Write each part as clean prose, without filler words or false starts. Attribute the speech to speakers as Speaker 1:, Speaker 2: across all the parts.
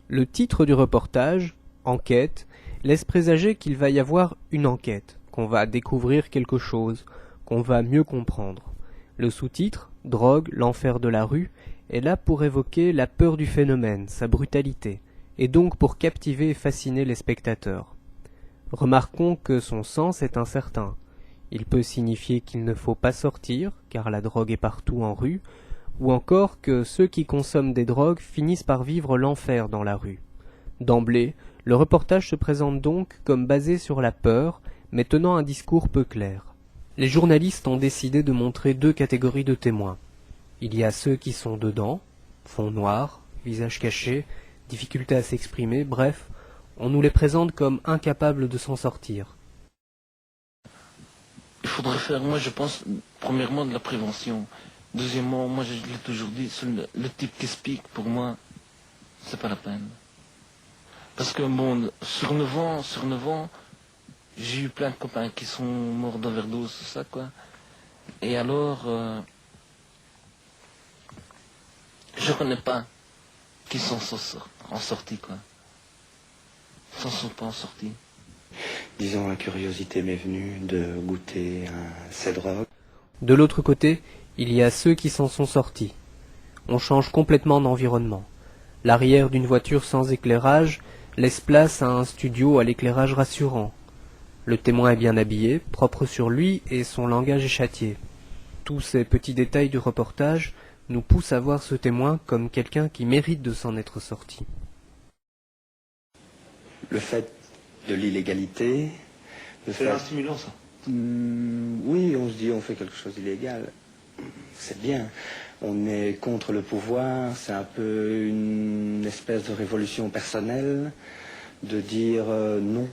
Speaker 1: Le titre du reportage, Enquête, laisse présager qu'il va y avoir une enquête, qu'on va découvrir quelque chose, qu'on va mieux comprendre. Le sous-titre, Drogue, l'enfer de la rue, est là pour évoquer la peur du phénomène, sa brutalité, et donc pour captiver et fasciner les spectateurs. Remarquons que son sens est incertain. Il peut signifier qu'il ne faut pas sortir, car la drogue est partout en rue, ou encore que ceux qui consomment des drogues finissent par vivre l'enfer dans la rue. D'emblée, le reportage se présente donc comme basé sur la peur, mais tenant un discours peu clair. Les journalistes ont décidé de montrer deux catégories de témoins. Il y a ceux qui sont dedans, fond noir, visage caché, difficulté à s'exprimer, bref, on nous les présente comme incapables de s'en sortir.
Speaker 2: Il faudrait faire, moi je pense, premièrement de la prévention. Deuxièmement, moi je l'ai toujours dit, le type qui explique, pour moi, c'est pas la peine. Parce que bon, sur 9 ans, j'ai eu plein de copains qui sont morts d'overdose, tout ça quoi. Et alors, je connais pas qui s'en sont en sortis quoi. Ils s'en sont pas en sortis.
Speaker 3: Disons, la curiosité m'est venue de goûter ces drogues.
Speaker 1: De l'autre côté, il y a ceux qui s'en sont sortis. On change complètement d'environnement. L'arrière d'une voiture sans éclairage laisse place à un studio à l'éclairage rassurant. Le témoin est bien habillé, propre sur lui, et son langage est châtié. Tous ces petits détails du reportage nous poussent à voir ce témoin comme quelqu'un qui mérite de s'en être sorti.
Speaker 3: Le fait de l'illégalité...
Speaker 2: C'est un stimulant ça.
Speaker 3: Oui, on se dit on fait quelque chose d'illégal. C'est bien. On est contre le pouvoir, c'est un peu une espèce de révolution personnelle de dire non.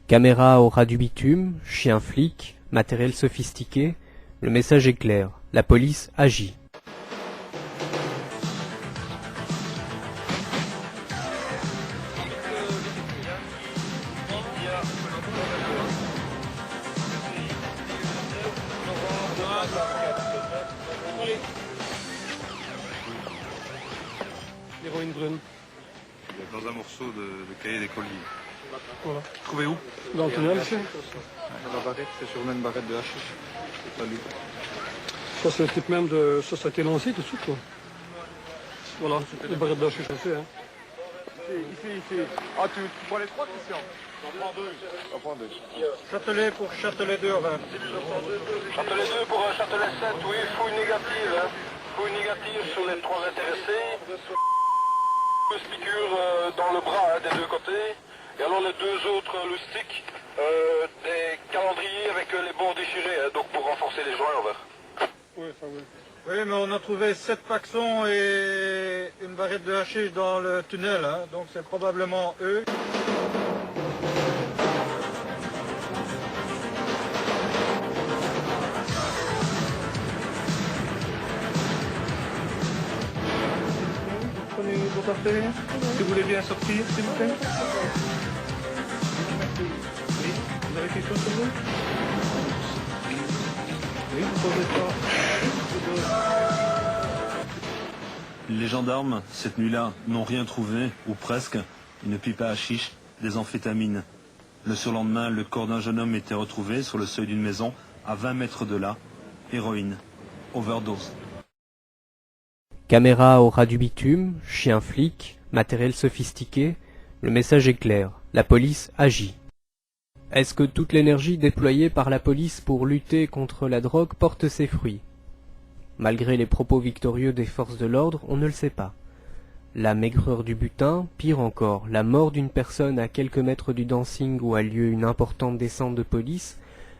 Speaker 1: Caméra au ras du bitume, chien flic, matériel sophistiqué, le message est clair, la police agit.
Speaker 4: L'héroïne brune.
Speaker 5: Dans un morceau de cahier des colis.
Speaker 4: Voilà.
Speaker 5: Trouvé où?
Speaker 4: Dans le tunnel, ici.
Speaker 5: La barrette, c'est sûrement une barrette de hashish. C'est pas lui.
Speaker 4: Ça, c'est le type même de... Ça a été lancé tout de suite, quoi. Voilà, les barrettes d'hachis aussi, hein.
Speaker 5: Ici. Ah, tu prends les trois, Christian? J'en prends deux.
Speaker 4: Châtelet pour Châtelet 2 à 20.
Speaker 6: Châtelet 2 pour Châtelet 7, oui, fouille négative. Hein. Fouille négative sur les trois intéressés. Deux piqûres dans le bras des deux côtés. Et alors les deux autres loustiques, des calendriers avec les bords déchirés, hein, donc pour renforcer les joints, on va.
Speaker 4: Oui, ça oui.
Speaker 7: Oui, mais on a trouvé 7 paxons et une barrette de hashish dans le tunnel, hein, donc c'est probablement eux.
Speaker 4: Prenez votre affaire. Si vous voulez bien sortir, s'il vous plaît. Oui, vous avez quelque chose sur vous? Oui, vous posez ça.
Speaker 8: Les gendarmes, cette nuit-là, n'ont rien trouvé, ou presque, une pipe à hashish, des amphétamines. Le surlendemain, le corps d'un jeune homme était retrouvé sur le seuil d'une maison, à 20 mètres de là. Héroïne. Overdose.
Speaker 1: Caméra au ras du bitume, chien flic, matériel sophistiqué, le message est clair, la police agit. Est-ce que toute l'énergie déployée par la police pour lutter contre la drogue porte ses fruits? Malgré les propos victorieux des forces de l'ordre, on ne le sait pas. La maigreur du butin, pire encore, la mort d'une personne à quelques mètres du dancing où a lieu une importante descente de police,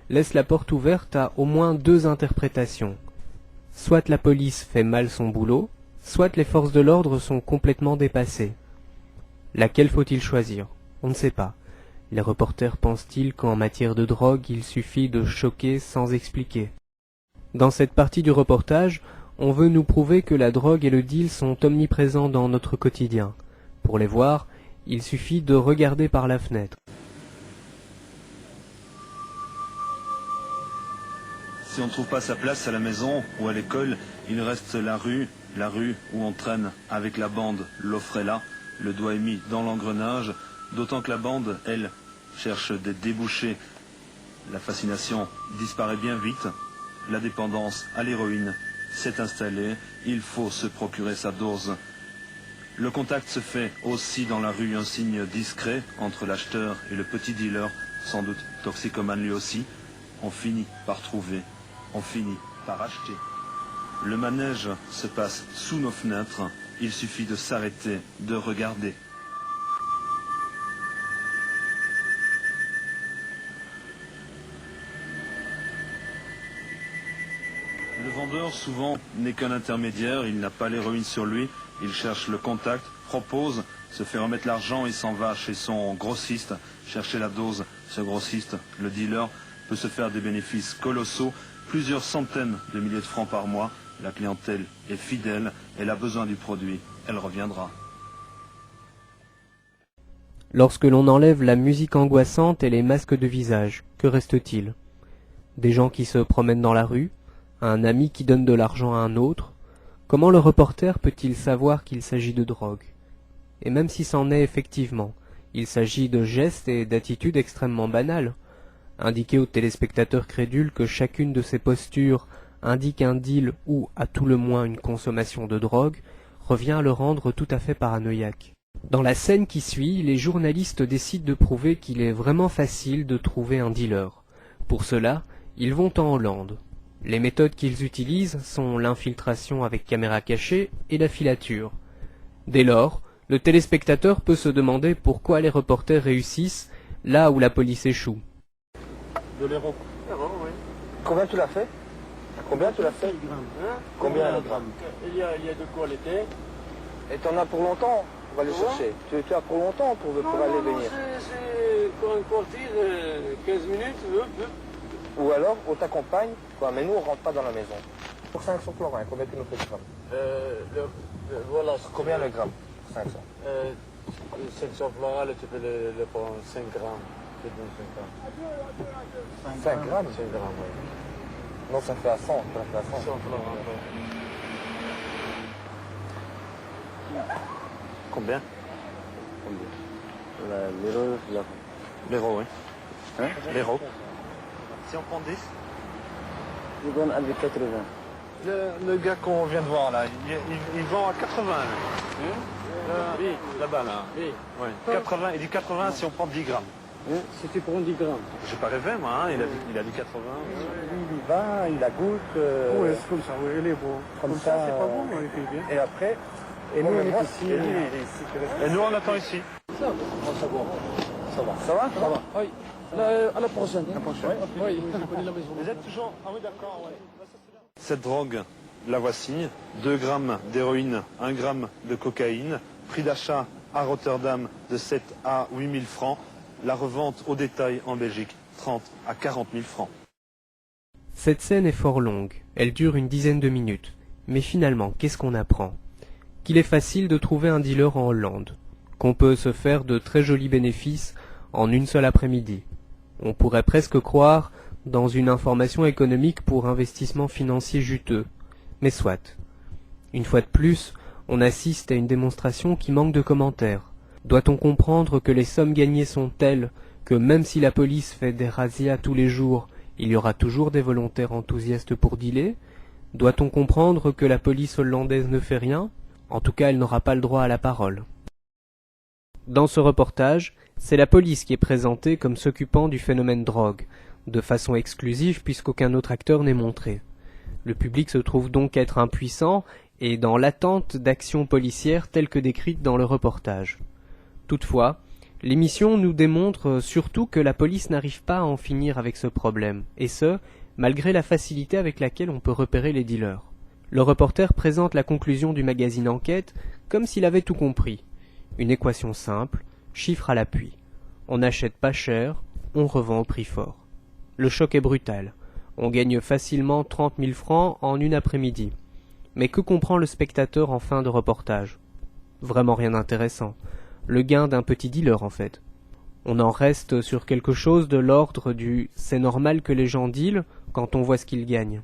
Speaker 1: laisse la porte ouverte à au moins deux interprétations. Soit la police fait mal son boulot, soit les forces de l'ordre sont complètement dépassées. Laquelle faut-il choisir? On ne sait pas. Les reporters pensent-ils qu'en matière de drogue, il suffit de choquer sans expliquer? Dans cette partie du reportage, on veut nous prouver que la drogue et le deal sont omniprésents dans notre quotidien. Pour les voir, il suffit de regarder par la fenêtre.
Speaker 8: Si on ne trouve pas sa place à la maison ou à l'école, il reste la rue, La rue où on traîne avec la bande l'offre est là, le doigt est mis dans l'engrenage, d'autant que la bande, elle, cherche des débouchés. La fascination disparaît bien vite, la dépendance à l'héroïne s'est installée, il faut se procurer sa dose. Le contact se fait aussi dans la rue, un signe discret entre l'acheteur et le petit dealer, sans doute toxicomane lui aussi. On finit par trouver, on finit par acheter. Le manège se passe sous nos fenêtres, il suffit de s'arrêter, de regarder. Le vendeur, souvent, n'est qu'un intermédiaire, il n'a pas l'héroïne sur lui, il cherche le contact, propose, se fait remettre l'argent et s'en va chez son grossiste, chercher la dose. Ce grossiste, le dealer, peut se faire des bénéfices colossaux, plusieurs centaines de milliers de francs par mois. La clientèle est fidèle, elle a besoin du produit, elle reviendra.
Speaker 1: Lorsque l'on enlève la musique angoissante et les masques de visage, que reste-t-il? Des gens qui se promènent dans la rue? Un ami qui donne de l'argent à un autre? Comment le reporter peut-il savoir qu'il s'agit de drogue? Et même si c'en est effectivement, il s'agit de gestes et d'attitudes extrêmement banales. Indiquer aux téléspectateurs crédules que chacune de ces postures indique un deal ou, à tout le moins, une consommation de drogue, revient à le rendre tout à fait paranoïaque. Dans la scène qui suit, les journalistes décident de prouver qu'il est vraiment facile de trouver un dealer. Pour cela, ils vont en Hollande. Les méthodes qu'ils utilisent sont l'infiltration avec caméra cachée et la filature. Dès lors, le téléspectateur peut se demander pourquoi les reporters réussissent là où la police échoue.
Speaker 4: De l'héros.
Speaker 7: Oui.
Speaker 3: Combien tu l'as fait? Combien tu l'as fait? Combien le gramme?
Speaker 4: Il y a de quoi l'été.
Speaker 3: Et t'en as pour longtemps? On va aller chercher. Tu as pour longtemps pour aller venir?
Speaker 4: C'est pour un quartier de 15 minutes.
Speaker 3: Ou alors, on t'accompagne, quoi, mais nous, on rentre pas dans la maison. Pour 500 chlorins, combien tu nous fais de grammes?
Speaker 4: Voilà.
Speaker 3: Combien le gramme? 500.
Speaker 4: 500 florales, tu peux le prendre 5 grammes. C'est bon, 5 grammes.
Speaker 3: 5 grammes?
Speaker 4: 5 grammes, oui.
Speaker 3: Non, ça fait à 100. Ça fait à 100.
Speaker 4: 100 florales.
Speaker 8: Combien?
Speaker 3: L'héros,
Speaker 8: oui.
Speaker 3: Hein?
Speaker 8: L'héros. Si on prend 10?
Speaker 3: Je donne avec 80.
Speaker 8: Le gars qu'on vient de voir là, il vend à 80.
Speaker 4: Oui.
Speaker 8: Là-bas là.
Speaker 4: Oui.
Speaker 8: Ouais. 80, il dit 80 si on prend 10 grammes.
Speaker 4: C'était pour 10 grammes.
Speaker 8: J'ai pas rêvé moi, hein. il a dit 80.
Speaker 3: Lui, il va, il la goûte.
Speaker 4: Oui, c'est comme ça, oui, il est beau.
Speaker 3: Comme ça,
Speaker 4: c'est pas bon, il fait bien.
Speaker 3: Et après,
Speaker 4: Et nous, on est
Speaker 3: moi,
Speaker 4: ici.
Speaker 3: et lui, il est ici.
Speaker 8: Et nous on attend ici.
Speaker 3: Ça va? Ça va? Ça va?
Speaker 4: Oui. À la prochaine. Oui, je connais la maison.
Speaker 8: Vous êtes toujours... Ah oui d'accord, ouais. Cette drogue, la voici. 2 grammes d'héroïne, 1 gramme de cocaïne. Prix d'achat à Rotterdam de 7 à 8 000 francs. La revente au détail en Belgique, 30 à 40 000 francs.
Speaker 1: Cette scène est fort longue, elle dure une dizaine de minutes. Mais finalement, qu'est-ce qu'on apprend? Qu'il est facile de trouver un dealer en Hollande, qu'on peut se faire de très jolis bénéfices en une seule après-midi. On pourrait presque croire dans une information économique pour investissement financier juteux. Mais soit. Une fois de plus, on assiste à une démonstration qui manque de commentaires. Doit-on comprendre que les sommes gagnées sont telles que même si la police fait des razzias tous les jours, il y aura toujours des volontaires enthousiastes pour dealer? Doit-on comprendre que la police hollandaise ne fait rien? En tout cas, elle n'aura pas le droit à la parole. Dans ce reportage, c'est la police qui est présentée comme s'occupant du phénomène drogue, de façon exclusive puisqu'aucun autre acteur n'est montré. Le public se trouve donc être impuissant et dans l'attente d'actions policières telles que décrites dans le reportage. Toutefois, l'émission nous démontre surtout que la police n'arrive pas à en finir avec ce problème, et ce, malgré la facilité avec laquelle on peut repérer les dealers. Le reporter présente la conclusion du magazine Enquête comme s'il avait tout compris. Une équation simple, chiffre à l'appui. On n'achète pas cher, on revend au prix fort. Le choc est brutal. On gagne facilement 30 000 francs en une après-midi. Mais que comprend le spectateur en fin de reportage? Vraiment rien d'intéressant. Le gain d'un petit dealer en fait. On en reste sur quelque chose de l'ordre du « c'est normal que les gens dealent quand on voit ce qu'ils gagnent ».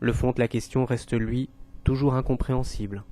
Speaker 1: Le fond de la question reste lui toujours incompréhensible.